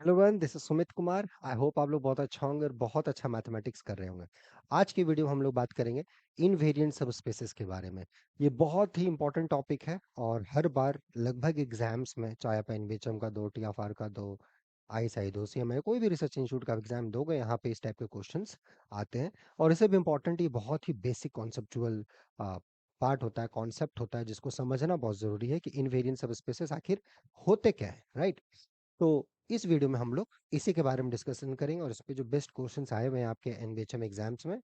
Hello everyone, this is Sumit Kumar. I hope आप लोग बहुत अच्छा होंगे और बहुत अच्छा मैथमेटिक्स कर रहे होंगे। आज की वीडियो में हम लोग बात करेंगे इनवेरिएंट सबस्पेसेस के बारे में। ये बहुत ही इंपॉर्टेंट टॉपिक है और हर बार लगभग एग्जाम्स में, चाहे आप एनबीएचएम का दो, टीएफआर का दो, आईएसआई दो, सीएमए कोई भी रिसर्च इंस्टीट्यूट का एग्जाम दोगे, यहाँ पे इस टाइप के क्वेश्चंस आते हैं। और इससे भी इम्पोर्टेंट, ये बहुत ही बेसिक कॉन्सेप्चुअल पार्ट होता है, कॉन्सेप्ट होता है, जिसको समझना बहुत जरूरी है कि इनवेरिएंट सबस्पेसेस आखिर होते क्या है, राइट। तो इस वीडियो में हम लोग इसी के बारे में डिस्कशन करेंगे और इस पे जो बेस्ट क्वेश्चंस आए हुए हैं आपके एनबीएचएम एग्जाम्स में,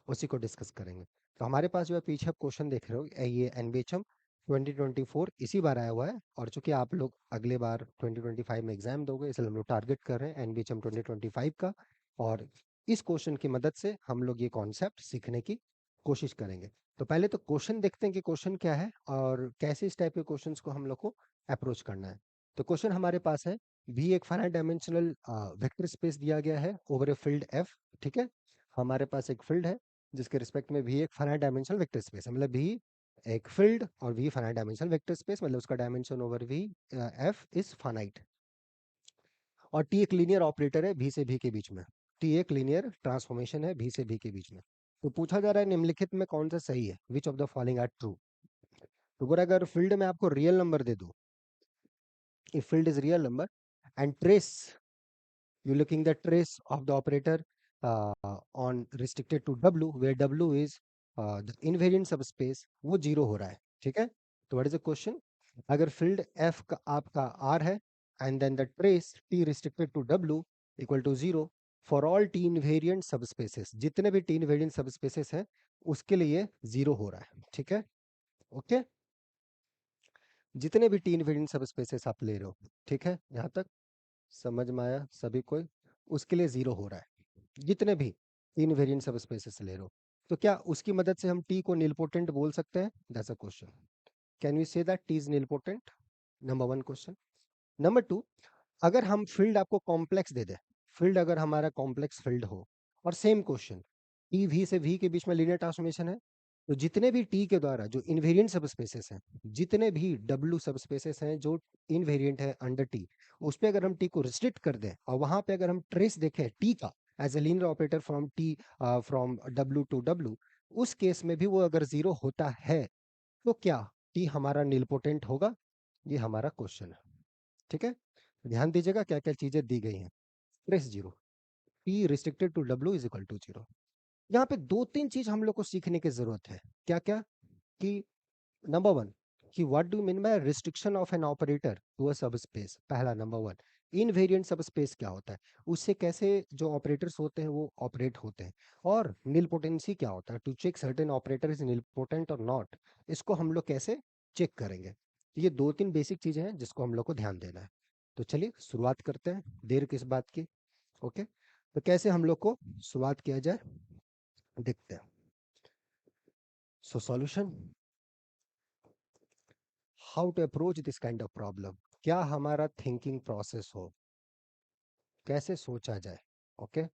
उसी को डिस्कस करेंगे। तो हमारे पास जो है पीछे आप क्वेश्चन देख रहे हो, ये एनबीएचएम 2024 इसी बार आया हुआ है। और चूंकि आप लोग अगले बार 2025 में एग्जाम दोगे, इसलिए हम लोग टारगेट कर रहे हैं एनबीएचएम 2025 का। और इस क्वेश्चन की मदद से हम लोग ये कॉन्सेप्ट सीखने की कोशिश करेंगे। तो पहले तो क्वेश्चन देखते हैं कि क्वेश्चन क्या है और कैसे इस टाइप के क्वेश्चंस को हम लोग को अप्रोच करना है। तो क्वेश्चन हमारे पास है, भी एक फाइनाइट डायमेंशनल वेक्टर स्पेस दिया गया है ओवर ए फील्ड एफ। ठीक है, हमारे पास एक फील्ड है जिसके रिस्पेक्ट में भी एक फाइनाइट डायमेंशनल वेक्टर स्पेस है, मतलब भी एक फील्ड और भी फाइनाइट डायमेंशनल वेक्टर स्पेस, मतलब उसका डायमेंशन ओवर भी एफ इज फाइनाइट। और टी एक लीनियर ऑपरेटर है भी से भी के बीच में। टी एक लीनियर ट्रांसफॉर्मेशन है भी से भी के बीच में। तो पूछा जा रहा है निम्नलिखित में कौन सा सही है, which of the following are true. तो अगर फील्ड में आपको रियल नंबर दे दो, if field is real number and trace, you looking the trace of the operator on restricted to w, where w is the invariant subspace, वो zero हो रहा है। ठीक है, तो व्हाट इज द क्वेश्चन। अगर फील्ड f का आपका r है and then the trace t restricted to w equal to zero for all T invariant subspaces, जितने भी टी इनवेरिएंट सबस्पेसेस हैं उसके लिए जीरो हो रहा है। ठीक है, ओके, जितने भी टी इनवेरिएंट सबस्पेसेस आप ले रहे हो, ठीक है, यहाँ तक समझ में आया सभी कोई, उसके लिए जीरो हो रहा है जितने भी तीन वेरिएंट सब स्पेसेस ले रहे हो। तो क्या उसकी मदद से हम टी को नीलपोटेंट बोल सकते हैं, that's a question. Can we say that T is nilpotent? Number one question. Number two, अगर हम फील्ड आपको कॉम्प्लेक्स दे दे, फील्ड अगर हमारा कॉम्प्लेक्स फील्ड हो, और सेम क्वेश्चन, टी वी से वी के बीच में लीनियर ट्रांसफॉर्मेशन है, तो जितने भी टी के द्वारा जो इनवेरिएंट सबस्पेसेस हैं, जितने भी डब्ल्यू सबस्पेसेस हैं जो इनवेरिएंट है अंडर टी, उस पे अगर हम टी को रिस्ट्रिक्ट कर दें और वहां पे अगर हम ट्रेस देखें टी का as a linear operator from T, from W to W, उस केस में भी वो अगर जीरो होता है, तो क्या टी हमारा नीलपोटेंट होगा? ये हमारा क्वेश्चन है। ठीक है, ध्यान दीजिएगा क्या क्या चीजें दी गई हैं। Trace zero, T restricted to W is equal to zero. यहाँ पे दो तीन चीज हम लोग को सीखने की जरूरत है। क्या क्या? कि नंबर वन, कि what do mean by restriction of an operator to a subspace. पहला नंबर वन, इनवेरिएंट सबस्पेस क्या होता है, उससे कैसे जो ऑपरेटर्स होते हैं वो ऑपरेट होते हैं। और नीलपोटेंसी क्या होता है, to check certain operator is nilpotent और नॉट, इसको हम लोग कैसे चेक करेंगे। ये दो तीन बेसिक चीजें हैं जिसको हम लोग को ध्यान देना है। तो चलिए शुरुआत करते हैं, देर किस बात की। ओके, तो कैसे हम लोग को शुरुआत किया जाए, देखते हैं। So solution, how to approach this kind of problem, क्या हमारा थिंकिंग प्रोसेस हो, कैसे सोचा जाए। ओके,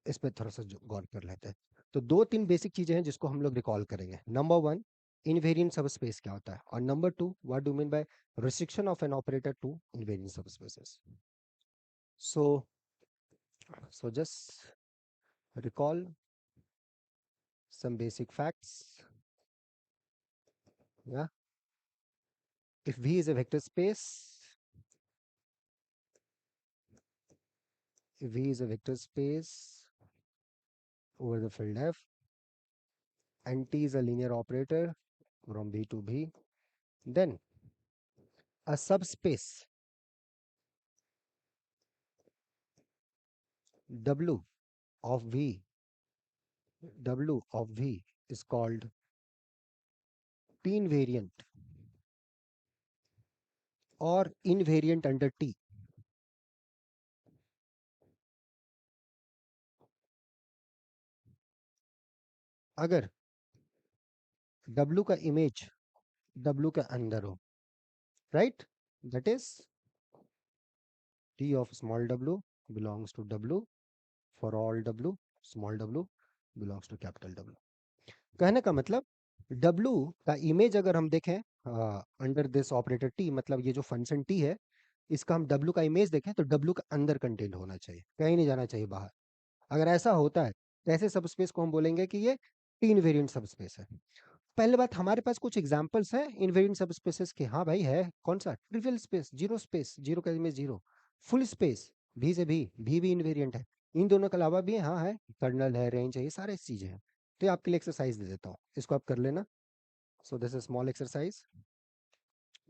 इस पे थोड़ा सा गौर कर लेते हैं। तो दो तीन बेसिक चीजें हैं जिसको हम लोग रिकॉल करेंगे। नंबर वन, इनवेरिएंट सबस्पेस क्या होता है, और number two, what do mean by restriction of an operator to invariant subspaces. So so just recall some basic facts. Yeah, if V is a vector space, if V is a vector space over the field F, and T is a linear operator from B to B, then a subspace W of V, W of V is called T invariant or invariant under T. अगर W का image W के अंदर हो, right, that is T of small w belongs to W for all W small w belongs to capital W। कहने का मतलब W का image अगर हम देखें अंडर दिस ऑपरेटर T, मतलब ये जो फंक्शन T है, इसका हम डब्ल्यू का इमेज देखें तो डब्ल्यू का अंदर कंटेंट होना चाहिए, कहीं नहीं जाना चाहिए बाहर। अगर ऐसा होता है तो ऐसे सबस्पेस को हम बोलेंगे कि ये टी इनवेरिएंट सबस्पेस है। पहले बात, हमारे पास कुछ एग्जांपल्स हैं इनवेरिएंट सबस्पेसेस के। हाँ भाई है, कौन सा? Trivial space, zero space, zero का इमेज जीरो। फुल स्पेस, भी से भी इनवेरिएंट है। इन दोनों के अलावा भी हाँ है, कर्नल है, रेंज है, ये सारे चीजें हैं। तो ये आपके लिए एक्सरसाइज दे देता हूँ, इसको आप कर लेना। So this is small exercise.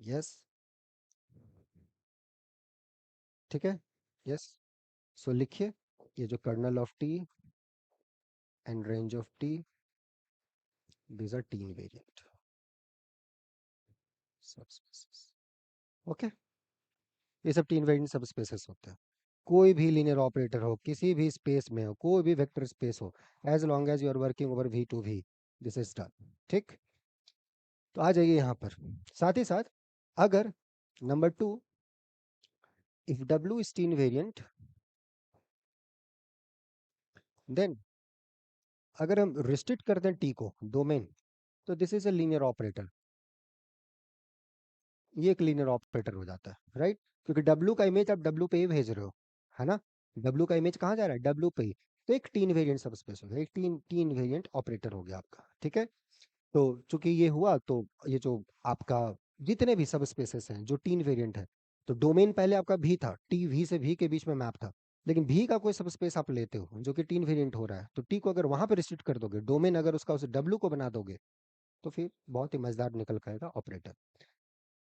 Yes, ठीक है। यस, सो लिखिए, ये जो kernel of T and range of T, these are t invariant subspaces. Okay, ये सब t invariant सबस्पेसेस होते हैं। कोई भी लीनियर ऑपरेटर हो, किसी भी स्पेस में हो, कोई भी वेक्टर स्पेस हो, as long as you are working over V to V, this is done. ठीक, तो आ जाइए यहाँ पर। साथ ही साथ, अगर number two, if W is T invariant, then अगर हम रिस्ट्रिक्ट कर दें टी को डोमेन, तो this is a linear operator. ये एक लीनियर ऑपरेटर हो जाता है, राइट? क्योंकि डब्ल्यू का इमेज आप डब्ल्यू पे ही भेज रहे हो, है ना? डब्ल्यू का इमेज कहाँ जा रहा है? डब्ल्यू पे ही। तो एक टी इनवेरिएंट सबस्पेस हो गया, एक टी इनवेरिएंट ऑपरेटर हो गया आपका, ठीक है। तो चूंकि ये हुआ, तो ये जो आपका जितने भी सब स्पेसेस हैं जो टीन वेरिएंट है, तो डोमेन पहले आपका भी था, टी वी से भी के बीच में मैप था। लेकिन भी का कोई सब स्पेस आप लेते हो जो कि टीन वेरिएंट हो रहा है, तो टी को अगर वहां पे रिस्ट्रिक्ट कर दोगे, डोमेन अगर उसका उस डब्ल्यू को बना दोगे, तो फिर बहुत ही मजेदार निकल पाएगा ऑपरेटर।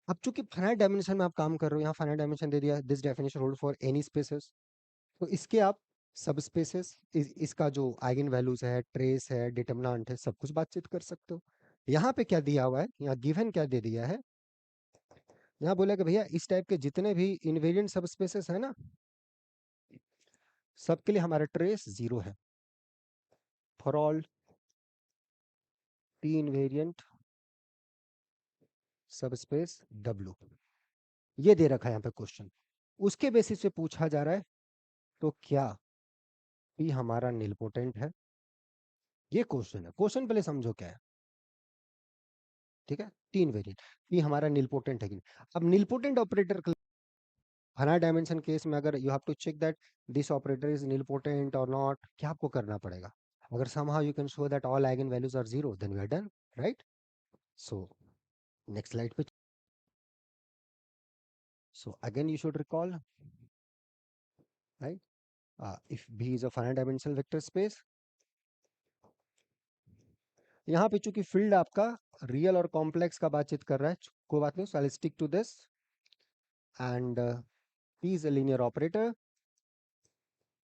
अब चूंकि फाइनाइट डायमेंशन में आप काम कर रहे हो, यहाँ फाइनाइट डायमेंशन दे दिया, this definition hold for any spaces. तो इसके आप सब स्पेसेस, इसका जो आइगन वैल्यूज है, ट्रेस है, डिटर्मिनेंट है, सब कुछ बातचीत कर सकते हो। यहाँ पे क्या दिया हुआ है, यहाँ गिवन क्या दे दिया है, यहाँ बोला कि भैया इस टाइप के जितने भी इनवेरिएंट सब स्पेसेस है ना, सबके लिए हमारा ट्रेस जीरो है, फॉर ऑल टी इनवेरिएंट सब स्पेस डब्ल्यू। ये दे रखा है यहाँ पे क्वेश्चन, उसके बेसिस पे पूछा जा रहा है, तो क्या पी हमारा निलपोटेंट है? ये क्वेश्चन है, क्वेश्चन पहले समझो क्या है, ठीक है। तीन वेरिएंट, पी हमारा निलपोटेंट है कि नहीं। अब nilpotent operator finite dimension case में अगर you have to check that this operator is nilpotent और नॉट, क्या आपको करना पड़ेगा? अगर somehow you can show that all eigen values are zero, then we are done, right? So next slide पे, so again you should recall, right? If B is a finite dimensional vector space, यहाँ पे चूंकि field आपका real और complex का बातचीत कर रहा है, कोई बात नहीं, so I'll stick to this, and P is a linear operator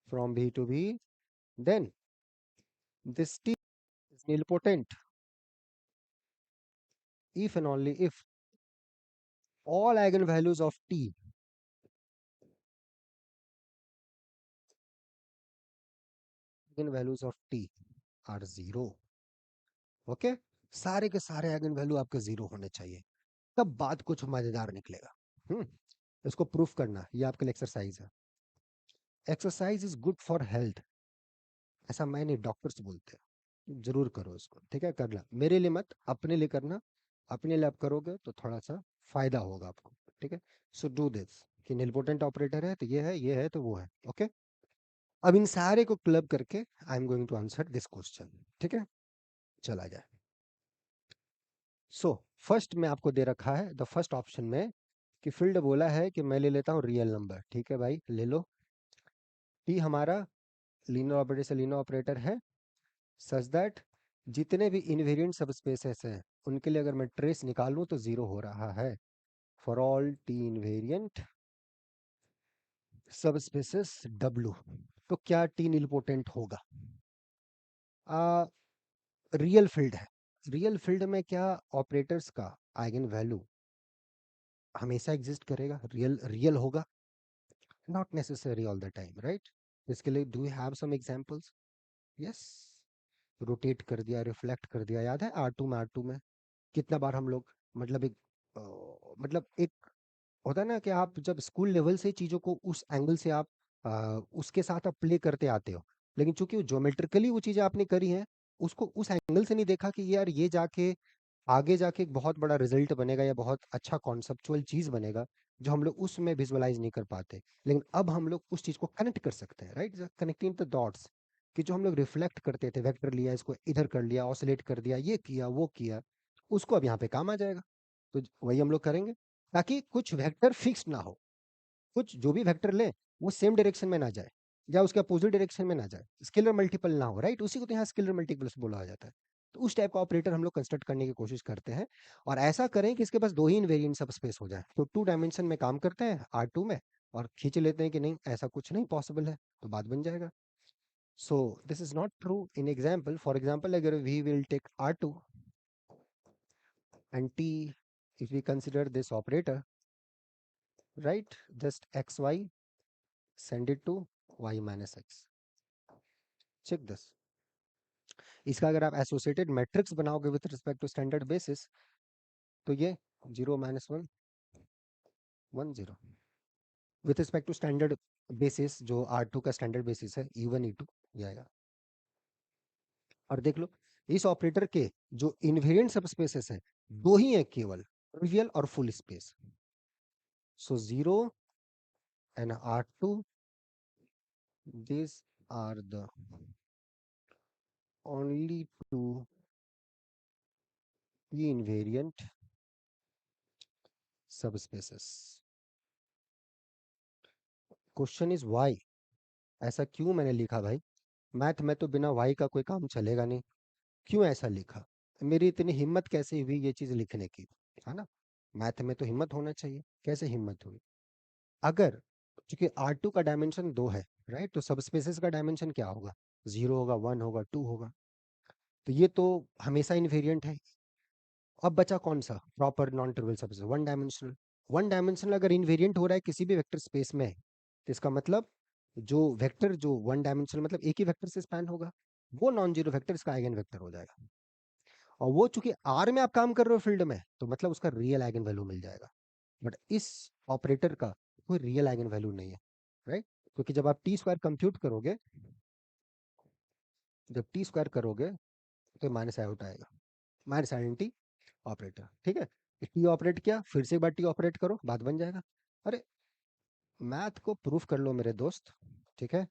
from B to B, then this T is nilpotent if and only if all eigenvalues of T, eigenvalues of T are zero, okay. सारे के सारे eigen value आपके zero होने चाहिए, तब बात कुछ मजेदार निकलेगा। इसको प्रूफ करना, ये आपके लिए एक्सरसाइज है। Exercise is good for health, ऐसा मैं नहीं, डॉक्टर्स बोलते हैं। जरूर करो इसको, ठीक है, करना मेरे लिए मत, अपने लिए करना। अपने लिए आप करोगे तो थोड़ा सा फायदा होगा आपको, ठीक है। सो डू दिस, कि निलपोटेंट ऑपरेटर है तो ये है, ये है तो वो है, ओके। अब इन सारे को क्लब करके I am going to answer this question, ठीक है। चला जाए। सो फर्स्ट में आपको दे रखा है द फर्स्ट ऑप्शन में कि फील्ड बोला है कि मैं ले लेता हूँ रियल नंबर, ठीक है भाई ले लो। टी हमारा लीनियर ऑपरेटर से लीनियर ऑपरेटर है, सच दैट जितने भी इनवेरिएंट सबस्पेसेस हैं उनके लिए अगर मैं ट्रेस निकालूं तो जीरो हो रहा है, for all T invariant subspaces W. तो क्या टी निलपोटेंट होगा? रियल फील्ड है, रियल फील्ड में क्या ऑपरेटर्स का आइगन वैल्यू हमेशा एग्जिस्ट करेगा, रियल रियल होगा? Not necessary all the time, right? इसके लिए do you have some examples? Yes, rotate कर दिया, रिफ्लेक्ट कर दिया, याद है R2 में कितना बार हम लोग, मतलब एक मतलब एक होता है ना कि आप जब स्कूल लेवल से चीजों को उस एंगल से आप उसके साथ आप प्ले करते आते हो, लेकिन चूंकि वो ज्योमेट्रिकली वो चीजें आपने करी हैं, उसको उस एंगल से नहीं देखा कि यार ये जाके आगे जाके एक बहुत बड़ा रिजल्ट बनेगा या बहुत अच्छा कॉन्सेप्चुअल चीज बनेगा जो हम लोग उसमें विजुअलाइज नहीं कर पाते, लेकिन अब हम लोग उस चीज को कनेक्ट कर सकते हैं, राइट? कनेक्टिंग द डॉट्स, कि जो हम लोग रिफ्लेक्ट करते थे, वेक्टर लिया, इसको इधर कर लिया, ऑसिलेट कर दिया, ये किया वो किया, उसको अब यहाँ पे काम आ जाएगा। तो वही हम लोग करेंगे, ताकि कुछ वेक्टर फिक्स ना हो, कुछ जो भी वेक्टर ले वो सेम डायरेक्शन में ना जाए या उसके अपोजिट डायरेक्शन में ना जाए, स्केलर मल्टीपल ना हो, राइट? उसी को तो यहाँ स्केलर मल्टीपल्स बोला जाता है। तो उस टाइप का ऑपरेटर हम लोग कंस्ट्रक्ट करने की कोशिश करते हैं, और ऐसा करें कि इसके पास दो ही इनवेरिएंट सब स्पेस हो जाए। तो 2 डायमेंशन में काम करते हैं R2 में, और खींच लेते हैं कि नहीं ऐसा कुछ नहीं पॉसिबल है, तो बात बन जाएगा। So this is not true in example. For example, अगर we will take R2 and T, if we consider this operator, right, just xy, send it to y minus x. Check this. इसका अगर आप associated matrix बनाओगे with respect to standard basis, तो ये 0 - 1 1 0 with respect to standard basis, जो R2 का standard basis है, E1 E2 ये आएगा। और देख लो, इस ऑपरेटर के जो इनवेरिएंट सबस्पेसेस हैं दो ही हैं केवल, ट्रिवियल और full space. So 0 and R2, these are the only two invariant subspaces. Question is why. ऐसा क्यों मैंने लिखा भाई? मैथ में तो बिना वाई का कोई काम चलेगा नहीं, क्यों ऐसा लिखा? मेरी इतनी हिम्मत कैसे हुई ये चीज लिखने की, है ना? मैथ में तो हिम्मत होना चाहिए, कैसे हिम्मत हुई? अगर, क्योंकि R2 का डायमेंशन 2 है, राइट, तो सब स्पेसेस का डायमेंशन क्या होगा? 0 होगा, 1 होगा, 2 होगा। तो ये तो हमेशा इनवेरिएंट है। अब बचा कौन सा proper noun trivial subspace? One dimensional. One dimensional अगर इनवेरिएंट हो रहा है किसी भी वेक्टर स्पेस में, तो इसका मतलब जो वेक्टर जो वन डायमेंशनल मतलब एक ही वेक्टर से स्पैन होगा, वो नॉन जीरो वेक्टर इसका आइगन वेक्टर हो जाएगा। और वो चूंकि आर में आप काम कर रहे हो फील्ड में, तो मतलब उसका रियल आइगन वैल्यू मिल जाएगा। बट इस ऑपरेटर का कोई रियल आइगन वैल्यू नहीं है, राइट? क्योंकि जब आप टी स्क्वायर कंप्यूट करोगे, जब टी स्क्वायर करोगे तो माइनस आउट आएगा, माइनस आइडेंटिटी ऑपरेटर, ठीक है? टी ऑपरेट किया, फिर से एक बार टी ऑपरेट करो, बात बन जाएगा। अरे, मैथ को प्रूफ कर लो मेरे दोस्त, ठीक है?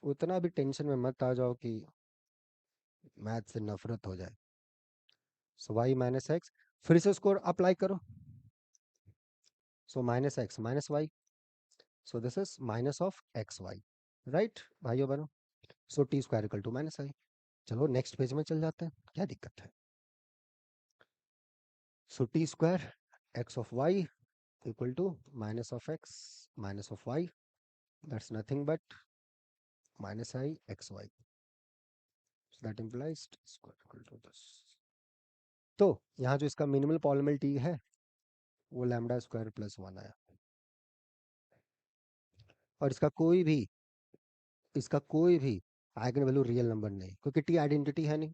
उतना भी टेंशन में मत आ जाओ कि मैथ से नफरत हो जाए। सो वाई माइनस एक्स, फिर से उसको अप्लाई करो। So minus x minus y, so this is minus of x y, right भाइयों बहनों? So T square equal to minus I. चलो नेक्स्ट पेज में चल जाते हैं, क्या दिक्कत है? So T square x of y equal to minus of x minus of y, that's nothing but minus I xy. So that implies t square equal to this. तो यहाँ जो इसका मिनिमल पॉलिनोमियल t है वो lambda square plus 1 आया, और इसका कोई भी आइगन वैल्यू रियल नंबर नहीं, क्योंकि t आइडेंटिटी है नहीं,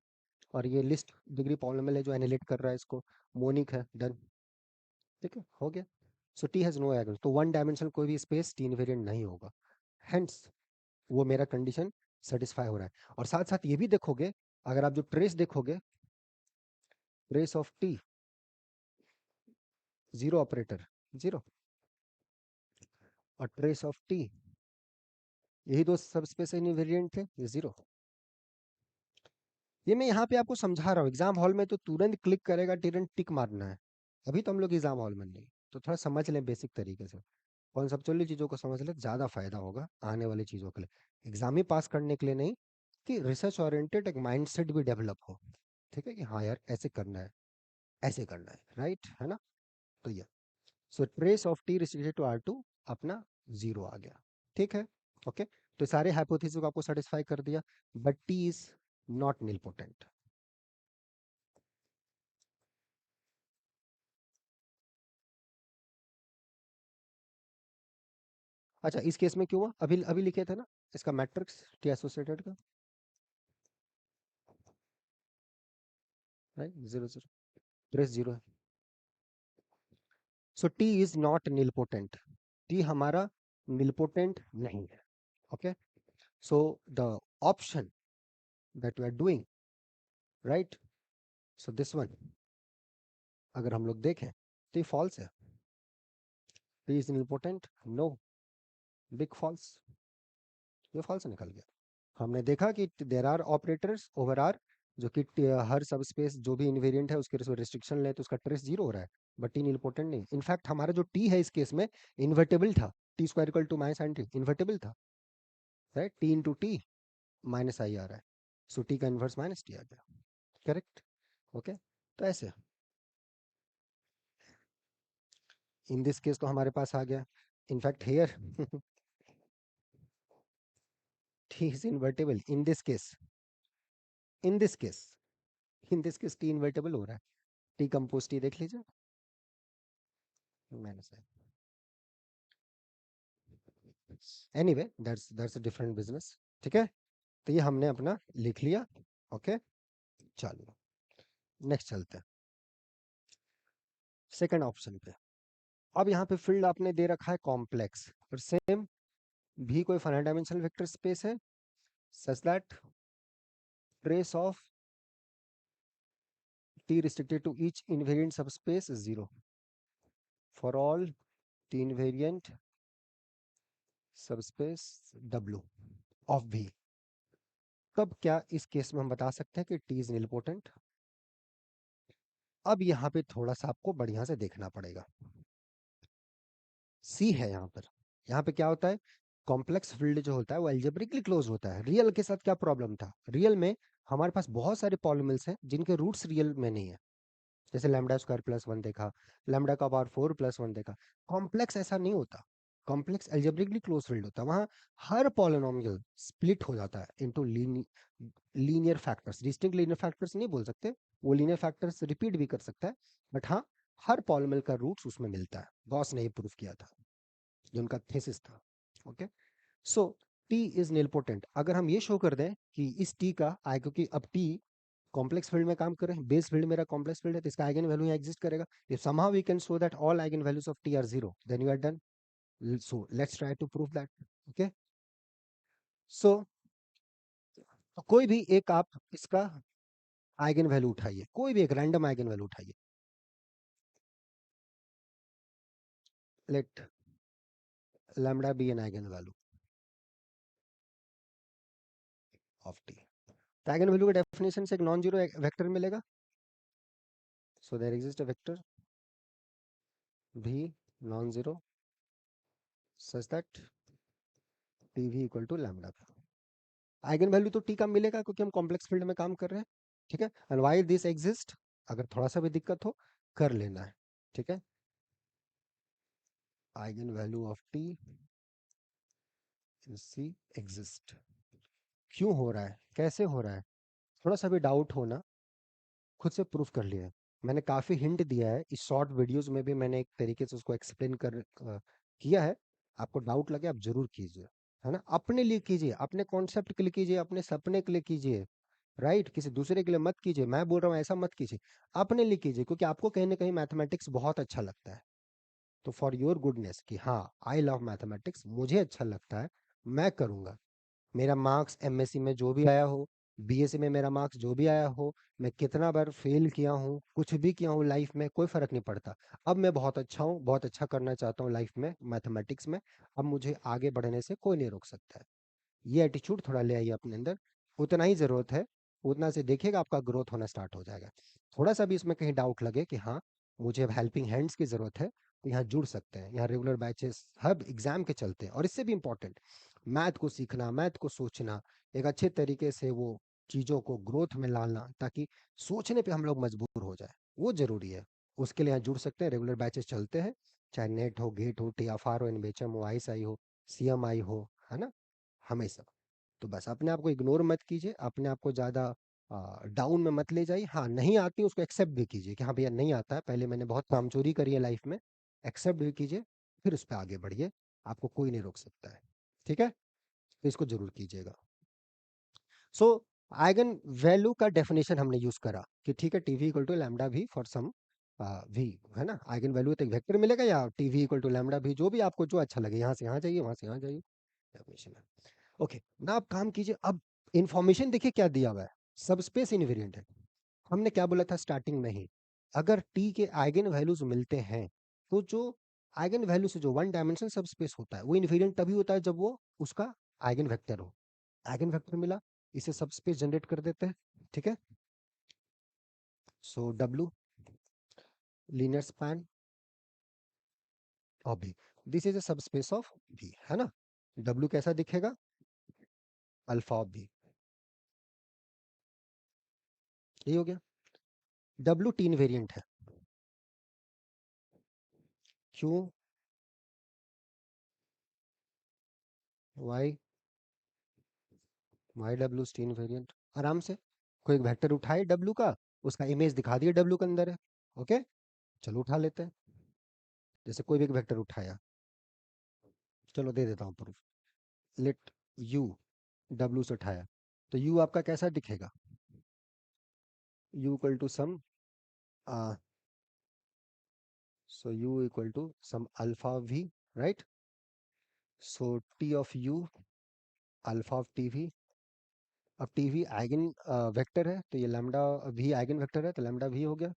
और ये लिस्ट डिग्री पॉलिनोमियल है जो एनिलेट कर रहा है इसको, मोनिक है, डन, ठीक है, हो गया। सो t हैज नो आइगन, तो वन डायमेंशनल कोई भी स्पेस t इनवेरिएंट नहीं होगा, हेंस वो मेरा कंडीशन सेटिस्फाई हो रहा है। और साथ साथ ये भी देखोगे, अगर आप जो ट्रेस देखोगे, trace of t, zero operator, zero, और ट्रेस ऑफ टी, यही दो सब स्पेस इनवेरिएंट थे, ये जीरो। ये मैं यहाँ पे आपको समझा रहा हूँ, एग्जाम हॉल में तो तुरंत क्लिक करेगा, तुरंत टिक मारना है। अभी तो हम लोग एग्जाम हॉल में नहीं, तो थोड़ा समझ लें बेसिक तरीके से, कॉन्सेप्चुअली चीजों को समझ ले, ज्यादा फायदा होगा आने वाली चीजों के लिए, एग्जाम ही पास करने के लिए नहीं, कि रिसर्च ओरिएंटेड एक माइंडसेट भी डेवलप हो, ठीक है? कि हाँ यार ऐसे करना है, ऐसे करना है, राइट, है ना? तो ये, so trace of T restricted to R2 अपना जीरो आ गया, ठीक है? ओके, तो सारे हाइपोथेसिस को आपको सेटिस्फाई कर दिया, but T is not nilpotent. अच्छा, इस केस में क्यों हुआ? अभी अभी लिखे थे ना इसका मैट्रिक्स टी एसोसिएटेड का, right, zero zero, trace zero है। So T is not nilpotent, T हमारा नीलपोटेंट नहीं है, okay? So the option that we are doing, right, so this one अगर हम लोग देखें तो ये फॉल्स है। T is important, no, big false, ये फॉल्स निकल गया। हमने देखा कि there are operators over R, जो कि हर सब स्पेस जो भी इन्वेरिएंट है उसके रिस्ट्रिक्शन ले तो उसका ट्रेस जीरो हो रहा है, बट टी इम्पोर्टेंट नहीं। इनफैक्ट हमारा जो टी है इस केस में इन्वर्टेबल था, T square equal to minus sign T invertible था, right, T into T minus I आ रहा है, सो टी का इन्वर्स माइनस टी आ गया, करेक्ट। ओके, तो ऐसे इन दिस केस तो हमारे पास आ गया। In fact here T is invertible in this case, in this case, in this case T invertible हो रहा है। टी कंपोज टी देख लीजिए, माइनस है। Anyway that's a different business, ठीक है। तो ये हमने अपना लिख लिया। ओके, चलो नेक्स्ट चलते हैं सेकंड ऑप्शन पे। अब यहाँ पे फील्ड आपने दे रखा है कॉम्प्लेक्स, और सेम भी कोई फाइनाइट डायमेंशनल वेक्टर स्पेस है such that trace of t restricted to each invariant subspace is 0 for all t invariant subspace w of v। तब क्या इस केस में हम बता सकते हैं कि t इज निलपोटेंट? अब यहाँ पे थोड़ा सा आपको बढ़िया से देखना पड़ेगा। सी है यहाँ पर, यहाँ पे क्या होता है, कॉम्प्लेक्स फील्ड जो होता है वो एल्जेब्रिकली क्लोज होता है। रियल के साथ क्या प्रॉब्लम था, रियल में हमारे पास बहुत सारे पॉलिनॉमियल्स हैं जिनके रूट्स रियल में नहीं है, जैसे लैम्डा स्क्वायर प्लस वन देखा, लैम्डा का पावर फोर प्लस वन देखा। कॉम्प्लेक्स ऐसा नहीं होता, कॉम्प्लेक्स एल्जेब्रिकली क्लोज फील्ड होता है, वहां हर पॉलिनॉमियल स्प्लिट हो जाता है into linear factors. Distinct linear factors नहीं बोल सकते, वो लीनियर फैक्टर्स रिपीट भी कर सकता है, बट हाँ हर पॉलिनॉमियल का रूट्स उसमें मिलता है। गॉस ने ये प्रूफ किया था, जो उनका थीसिस था। Okay, so T is nilpotent अगर हम ये शो कर दें कि इस टी का आए, क्योंकि अब टी कॉम्प्लेक्स फील्ड में काम कर रहे हैं, बेस फील्ड मेरा कॉम्प्लेक्स फील्ड है, तो इसका आइगन वैल्यू यहाँ एग्जिस्ट करेगा। If somehow we can show that all eigen values of T are zero, then you are done. So let's try to prove that. Okay, so कोई भी एक आप इसका आइगन वैल्यू उठाइए, कोई भी एक रैंडम आइगन वैल्यू उठाइए, let lambda be an eigen value of T. तो आइगन वैल्यू का डेफिनेशन से एक नॉन जीरो वेक्टर मिलेगा, so there exist a vector v non zero such that T v equal to lambda. Eigen value तो T का मिलेगा क्योंकि हम कॉम्प्लेक्स फील्ड में काम कर रहे हैं, ठीक है। एंड व्हाई दिस एग्जिस्ट, अगर थोड़ा सा भी दिक्कत हो कर लेना है, ठीक है। Eigen value of T C exist, क्यों हो रहा है, कैसे हो रहा है, थोड़ा सा भी डाउट हो ना, खुद से प्रूफ कर लिया है। मैंने काफी हिंट दिया है इस शॉर्ट वीडियोस में भी, मैंने एक तरीके से उसको एक्सप्लेन किया है। आपको डाउट लगे आप जरूर कीजिए, है ना, अपने लिए कीजिए, अपने कॉन्सेप्ट के लिए कीजिए, अपने सपने के लिए कीजिए, राइट, किसी दूसरे के लिए मत कीजिए। मैं बोल रहा हूँ ऐसा मत कीजिए, अपने लिए कीजिए, क्योंकि आपको कहीं ना कहीं मैथमेटिक्स बहुत अच्छा लगता है। तो फॉर योर गुडनेस कि हाँ आई लव मैथमेटिक्स, मुझे अच्छा लगता है, मैं करूंगा। मेरा मार्क्स एमएससी में जो भी आया हो, बीएससी में मेरा मार्क्स जो भी आया हो, मैं कितना बार फेल किया हूँ, कुछ भी किया हूँ लाइफ में, कोई फर्क नहीं पड़ता। अब मैं बहुत अच्छा हूँ, बहुत अच्छा करना चाहता हूँ लाइफ में मैथमेटिक्स में। अब मुझे आगे बढ़ने से कोई नहीं रोक सकता है। ये एटीट्यूड थोड़ा ले आइए अपने अंदर, उतना ही जरूरत है, उतना से देखिएगा आपका ग्रोथ होना स्टार्ट हो जाएगा। थोड़ा सा भी इसमें कहीं डाउट लगे कि हाँ मुझे अब हेल्पिंग हैंड्स की जरूरत है, तो यहाँ जुड़ सकते हैं। यहाँ रेगुलर बैचेस हर एग्जाम के चलते हैं, और इससे भी इम्पोर्टेंट मैथ को सीखना, मैथ को सोचना, एक अच्छे तरीके से वो चीज़ों को ग्रोथ में लाना, ताकि सोचने पे हम लोग मजबूर हो जाए, वो जरूरी है। उसके लिए यहाँ जुड़ सकते हैं, रेगुलर बैचेस चलते हैं, चाहे नेट हो, गेट हो, टीएफआर हो, एनबीएचएम हो, आईएसआई हो, सीएमआई हो, है ना, हमेशा। तो बस अपने आप को इग्नोर मत कीजिए, अपने आप को ज़्यादा डाउन में मत ले जाइए। हाँ नहीं आती उसको एक्सेप्ट भी कीजिए कि हाँ भैया नहीं आता है, पहले मैंने बहुत कामचोरी करी है लाइफ में, एक्सेप्ट भी कीजिए, फिर उस पर आगे बढ़िए, आपको कोई नहीं रोक सकता है, ठीक है। तो इसको जरूर कीजिएगा। सो आइगन वैल्यू का डेफिनेशन हमने यूज करा कि ठीक है, टीवी इक्वल टू लैम्डा भी फॉर सम वी, है ना। आइगन वैल्यू तो एक वेक्टर मिलेगा, या टीवी इक्वल टू लैम्डा भी, जो भी आपको जो अच्छा लगे, यहाँ से यहाँ जाइए, वहां से यहाँ जाइए, डेफिनेशन है। ओके, ना आप काम कीजिए। अब इंफॉर्मेशन देखिए क्या दिया हुआ है, सब स्पेस इनवेरिएंट है, हमने क्या बोला था स्टार्टिंग में ही, अगर टी के आइगन वैल्यूज मिलते हैं तो जो आइगन वैल्यू से जो वन डायमेंशनल सब स्पेस होता है वो इनवेरिएंट तभी होता है जब वो उसका आइगन वेक्टर हो। आइगन वेक्टर मिला, इसे सब स्पेस जनरेट कर देते हैं। ठीक है, so W linear span of भी, दिस इज अ सब स्पेस ऑफ भी, है ना। डब्ल्यू कैसा दिखेगा, अल्फा ऑफ भी, ये हो गया। डब्ल्यू टी वेरिएंट है, क्यों, why, why W Stein variant, आराम से कोई एक वेक्टर उठाए डब्ल्यू का, उसका इमेज दिखा दिया डब्ल्यू के अंदर है। ओके, चलो उठा लेते हैं। जैसे कोई भी एक वेक्टर उठाया, चलो दे देता हूँ प्रूफ। लेट यू, डब्ल्यू से उठाया, तो यू आपका कैसा दिखेगा, यू इक्वल टू सम, so u equal to some alpha v, right. So T of u, alpha of T v. अब टी वी आइगन वेक्टर है तो ये लैम्डा भी आइगन वेक्टर है तो लैम्डा भी हो गया।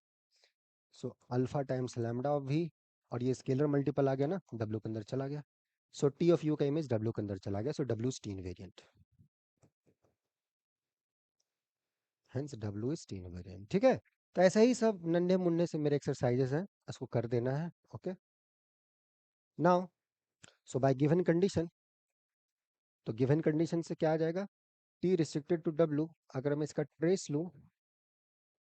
So alpha times lambda of v, और ये स्केलर मल्टीपल आ गया ना, डब्ल्यू के अंदर चला गया। सो टी ऑफ यू का इमेज डब्ल्यू के अंदर चला गया, so W Stein variant, hence W is T invariant. ठीक है, तो ऐसा ही सब नन्हे मुन्ने से मेरे एक्सरसाइजेस हैं, इसको कर देना है। Okay, now so bye given condition, तो गिवन कंडीशन से क्या आ जाएगा, टी रिस्ट्रिक्टेड टू डब्ल्यू, अगर मैं इसका ट्रेस लूँ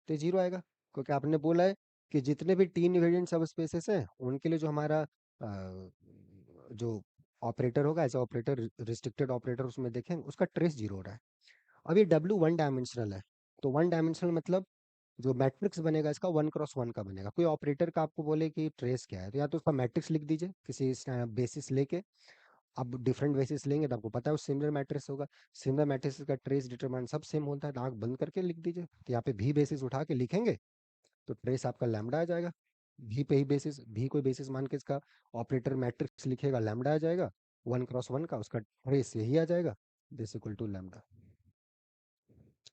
तो जीरो आएगा, क्योंकि आपने बोला है कि जितने भी टी इनवेरिएंट सब स्पेसेस हैं उनके लिए जो हमारा जो ऑपरेटर होगा एज ऑपरेटर, रिस्ट्रिक्टेड ऑपरेटर उसमें देखेंगे उसका ट्रेस जीरो हो रहा है। अब ये डब्ल्यू वन डायमेंशनल है, तो वन डायमेंशनल मतलब जो मैट्रिक्स बनेगा इसका वन क्रॉस वन का बनेगा। कोई ऑपरेटर का आपको बोले कि ट्रेस क्या है, तो या तो उसका मैट्रिक्स लिख दीजिए किसी बेसिस लेके, अब डिफरेंट बेसिस लेंगे तो आपको पता है वो सिमिलर मैट्रिक्स होगा। सिमिलर मैट्रिक्स का ट्रेस डिटरमिनेंट सब सेम होता है, तो आँख बंद करके लिख दीजिए। तो यहाँ पे भी बेसिस उठा के लिखेंगे तो ट्रेस आपका लैम्डा आ जाएगा। भी पे ही बेसिस, भी कोई बेसिस मान के इसका ऑपरेटर मैट्रिक्स लिखेगा, लैम्डा आ जाएगा, वन क्रॉस वन का उसका ट्रेस यही आ जाएगा, दिस इक्वल टू लैम्डा।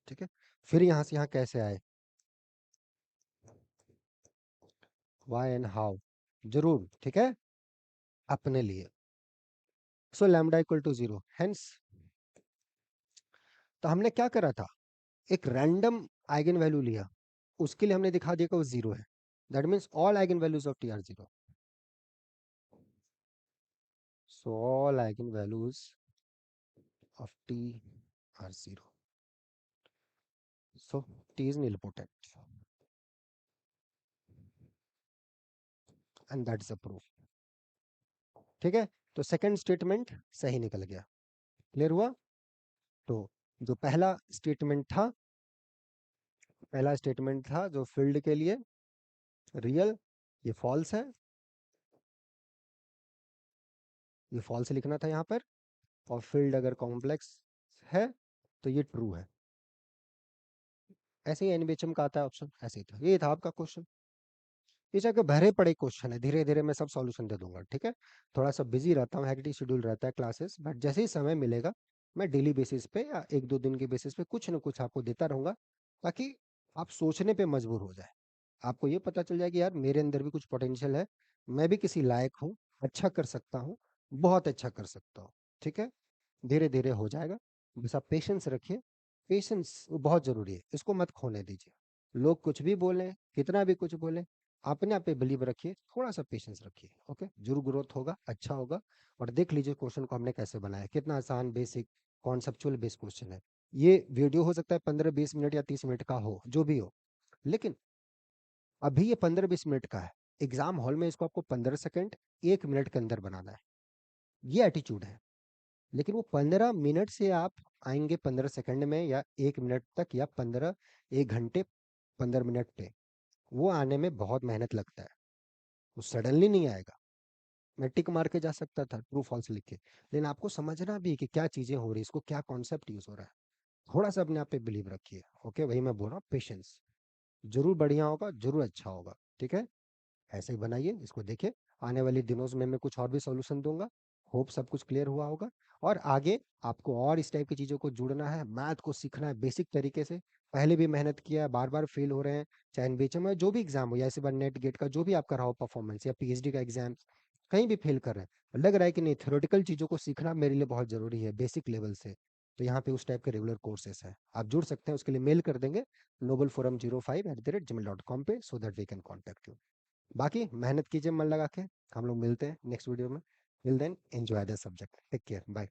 ठीक है, फिर यहाँ से यहाँ कैसे आए, वाई एंड हाउ, जरूर, ठीक है, अपने लिए। So lambda equal to zero, hence तो हमने क्या करा था, एक रैंडम आइगन वैल्यू लिया, उसके लिए हमने दिखा दिया कि वो जीरो है, that means all eigen values of T are zero. So all eigen values of T are zero, so t is nilpotent and that is a proof। ठीक है, तो सेकंड स्टेटमेंट सही निकल गया, क्लियर हुआ। तो जो पहला स्टेटमेंट था जो फील्ड के लिए रियल, ये फॉल्स है, ये फॉल्स लिखना था यहाँ पर, और फील्ड अगर कॉम्प्लेक्स है तो ये ट्रू है। ऐसे ही एनबीएचएम का आता है ऑप्शन, ऐसे ही था, ये था आपका क्वेश्चन। ये जाके भरे पड़े क्वेश्चन है, धीरे धीरे मैं सब सॉल्यूशन दे दूंगा। ठीक है, थोड़ा सा बिजी रहता हूँ, हेक्टिक शेड्यूल रहता है क्लासेस, बट जैसे ही समय मिलेगा मैं डेली बेसिस पे या एक दो दिन के बेसिस पे कुछ ना कुछ आपको देता रहूंगा, ताकि आप सोचने पे मजबूर हो जाए, आपको ये पता चल जाए कि यार मेरे अंदर भी कुछ पोटेंशियल है, मैं भी किसी लायक हूँ, अच्छा कर सकता हूँ, बहुत अच्छा कर सकता हूँ। ठीक है, धीरे धीरे हो जाएगा, बस आप पेशेंस रखिए। पेशेंस बहुत जरूरी है, इसको मत खोने दीजिए। लोग कुछ भी बोलें, कितना भी कुछ बोलें, अपने आप पे बिलीव रखिए, थोड़ा सा पेशेंस रखिए। ओके, जरूर ग्रोथ होगा, अच्छा होगा। और देख लीजिए क्वेश्चन को हमने कैसे बनाया, कितना आसान, बेसिक, कॉन्सेप्चुअल बेस्ड क्वेश्चन है। ये वीडियो हो सकता है 15-20 मिनट या 30 मिनट का हो, जो भी हो, लेकिन अभी ये 15-20 मिनट का है, एग्जाम हॉल में इसको आपको 15 सेकेंड, 1 मिनट के अंदर बनाना है, ये एटीट्यूड है। लेकिन वो 15 मिनट से आप आएंगे 15 सेकेंड में, या 1 मिनट तक, या 1 घंटे 15 मिनट पे, वो आने में बहुत मेहनत लगता है, वो सडनली नहीं आएगा। मैं टिक मार के जा सकता था ट्रू फॉल्स लिख के, लेकिन आपको समझना भी है कि क्या चीजें हो रही है, इसको क्या कॉन्सेप्ट यूज हो रहा है। थोड़ा सा अपने आप पे बिलीव रखिए। ओके, वही मैं बोल रहा हूँ, पेशेंस, जरूर बढ़िया होगा, जरूर अच्छा होगा। ठीक है, ऐसे ही बनाइए, इसको देखिए, आने वाले दिनों में मैं कुछ और भी सॉल्यूशन दूंगा, होप सब कुछ क्लियर हुआ होगा। और आगे आपको और इस टाइप की चीज़ों को जुड़ना है, मैथ को सीखना है बेसिक तरीके से। पहले भी मेहनत किया है, बार-बार फेल हो रहे हैं, चाहे एनबीएचएम में जो भी एग्ज़ाम हो या इस बार नेट गेट का जो भी आपका रहा हो परफॉर्मेंस या पीएचडी का एग्ज़ाम, कहीं भी फेल कर रहे हैं। लग रहा है कि नहीं थ्योरेटिकल चीज़ों को सीखना मेरे लिए बहुत ज़रूरी है बेसिक लेवल से। तो यहाँ पे उस टाइप के रेगुलर कोर्सेज़ हैं। आप जुड़ सकते हैं, उसके लिए मेल कर देंगे noble forum05@gmail.com पे so that we can contact you. बाकी मेहनत कीजिए मन लगा के। हम लोग मिलते हैं नेक्स्ट वीडियो में। Till then enjoy the subject. Take care, bye.